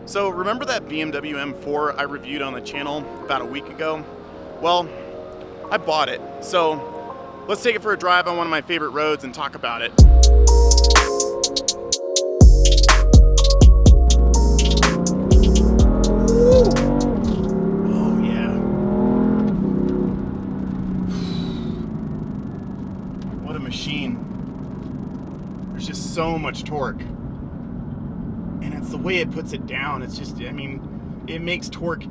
So remember that BMW M4 I reviewed on the channel about a week ago? Well, I bought it. So let's take it for a drive on one of my favorite roads and talk about it. Oh yeah. What a machine. There's just so much torque. And it's the way it puts it down. It's just, I mean, it makes torque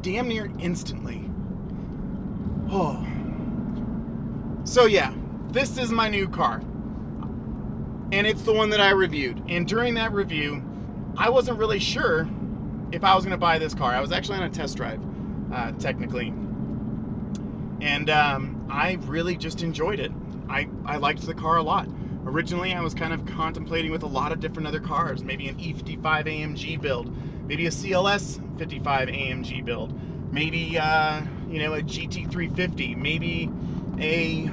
damn near instantly. Oh. So yeah, this is my new car. And it's the one that I reviewed. And during that review, I wasn't really sure if I was going to buy this car. I was actually on a test drive, technically. And I really just enjoyed it. I liked the car a lot. Originally, I was kind of contemplating with a lot of different other cars, maybe an E55 AMG build, maybe a CLS 55 AMG build, maybe a GT350, maybe a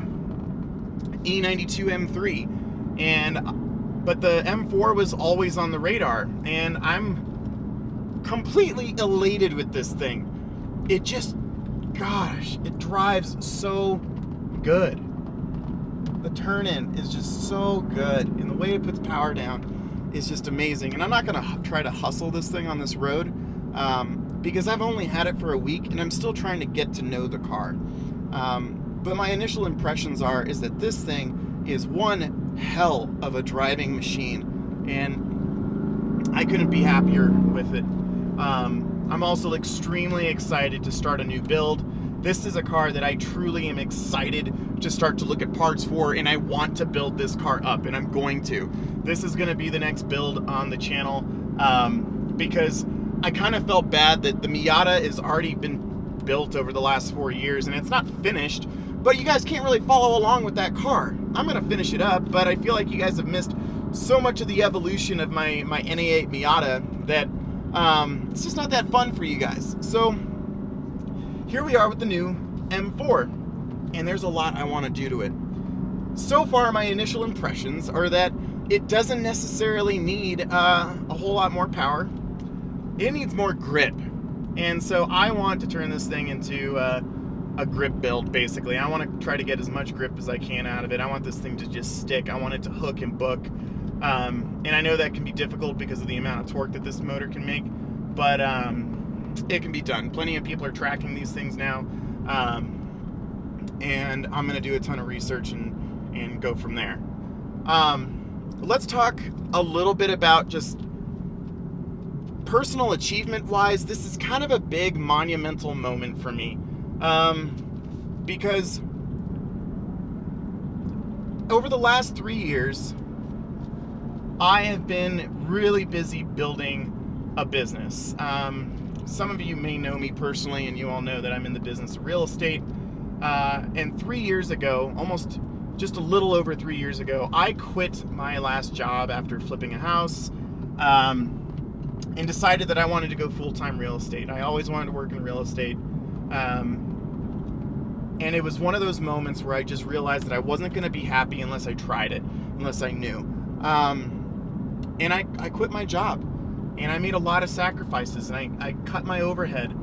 E92 M3, but the M4 was always on the radar, and I'm completely elated with this thing. It just, gosh, it drives so good. The turn-in is just so good, and the way it puts power down is just amazing. And I'm not going to try to hustle this thing on this road because I've only had it for a week, and I'm still trying to get to know the car. But my initial impressions is that this thing is one hell of a driving machine, and I couldn't be happier with it. I'm also extremely excited to start a new build. This is a car that I truly am excited to start to look at parts for, and I want to build this car up, and I'm going to. This is going to be the next build on the channel because I kind of felt bad that the Miata has already been built over the last 4 years, and it's not finished, but you guys can't really follow along with that car. I'm going to finish it up, but I feel like you guys have missed so much of the evolution of my NA8 Miata that it's just not that fun for you guys. So here we are with the new M4, and there's a lot I want to do to it. So far, my initial impressions are that it doesn't necessarily need a whole lot more power. It needs more grip. And so I want to turn this thing into a grip build, basically. I want to try to get as much grip as I can out of it. I want this thing to just stick. I want it to hook and book. And I know that can be difficult because of the amount of torque that this motor can make, but it can be done. Plenty of people are tracking these things now, and I'm going to do a ton of research and go from there. Let's talk a little bit about just personal achievement-wise. This is kind of a big monumental moment for me, because over the last 3 years, I have been really busy building a business. Some of you may know me personally, and you all know that I'm in the business of real estate. And 3 years ago, almost just a little over 3 years ago, I quit my last job after flipping a house and decided that I wanted to go full-time real estate. I always wanted to work in real estate. And it was one of those moments where I just realized that I wasn't going to be happy unless I tried it, unless I knew. And I quit my job. And I made a lot of sacrifices, and I cut my overhead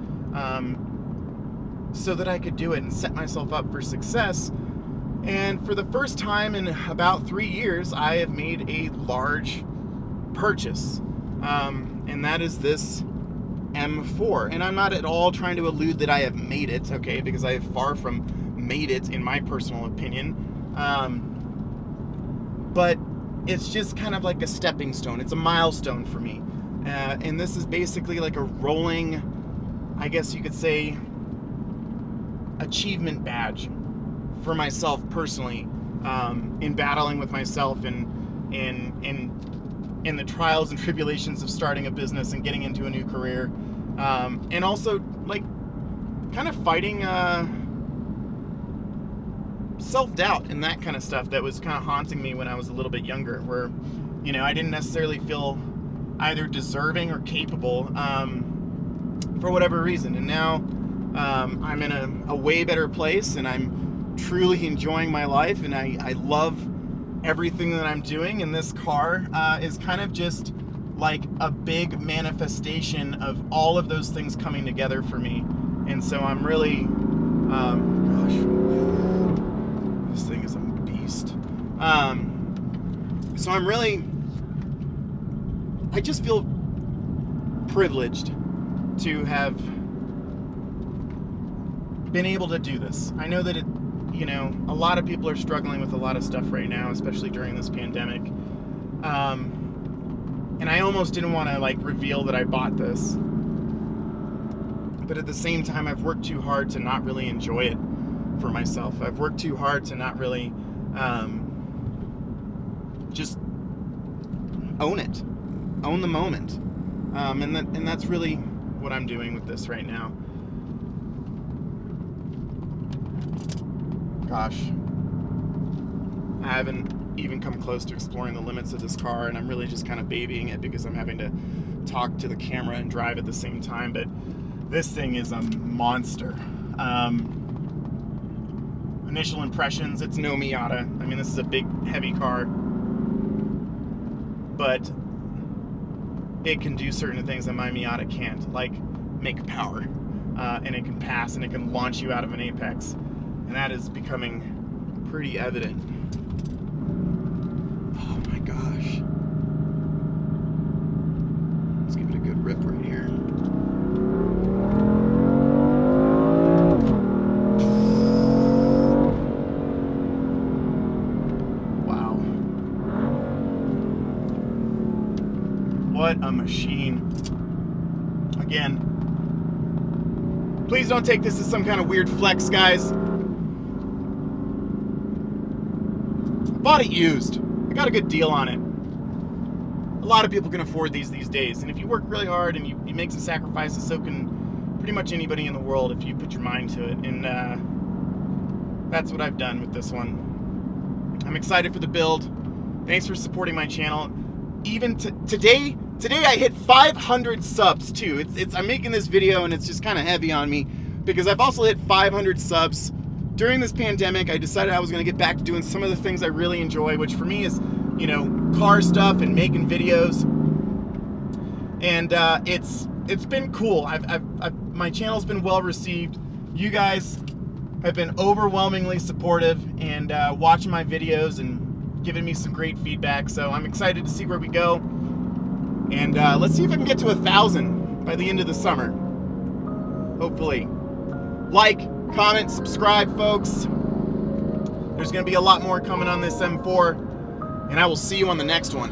so that I could do it and set myself up for success. And for the first time in about 3 years, I have made a large purchase. And that is this M4. And I'm not at all trying to allude that I have made it, okay, because I have far from made it, in my personal opinion. But it's just kind of like a stepping stone. It's a milestone for me. And this is basically like a rolling, I guess you could say, achievement badge for myself personally, in battling with myself and in the trials and tribulations of starting a business and getting into a new career, and also like kind of fighting self-doubt and that kind of stuff that was kind of haunting me when I was a little bit younger, where I didn't necessarily feel either deserving or capable for whatever reason. And now I'm in a way better place, and I'm truly enjoying my life, and I love everything that I'm doing. And this car is kind of just like a big manifestation of all of those things coming together for me. And so I'm really, gosh, this thing is a beast. So I'm really, I just feel privileged to have been able to do this. I know that a lot of people are struggling with a lot of stuff right now, especially during this pandemic. And I almost didn't want to like reveal that I bought this. But at the same time, I've worked too hard to not really enjoy it for myself. I've worked too hard to not really just own it, own the moment. And that's really what I'm doing with this right now. Gosh, I haven't even come close to exploring the limits of this car, and I'm really just kind of babying it because I'm having to talk to the camera and drive at the same time. But this thing is a monster. Initial impressions, it's no Miata. I mean, this is a big, heavy car, but it can do certain things that my Miata can't, like make power, and it can pass, and it can launch you out of an apex. And that is becoming pretty evident. Oh my gosh. Let's give it a good rip right here. Wow. What a machine. Again, please don't take this as some kind of weird flex, guys. Bought it used. I got a good deal on it. A lot of people can afford these days, and if you work really hard and you make some sacrifices, so can pretty much anybody in the world if you put your mind to it. And that's what I've done with this one. I'm excited for the build. Thanks for supporting my channel. Even today I hit 500 subs too. I'm making this video and it's just kind of heavy on me because I've also hit 500 subs. During this pandemic, I decided I was going to get back to doing some of the things I really enjoy, which for me is, car stuff and making videos. And it's been cool. My channel's been well received. You guys have been overwhelmingly supportive and watching my videos and giving me some great feedback. So I'm excited to see where we go. And let's see if I can get to 1,000 by the end of the summer. Hopefully. Like, comment, subscribe, folks. There's going to be a lot more coming on this M4, and I will see you on the next one.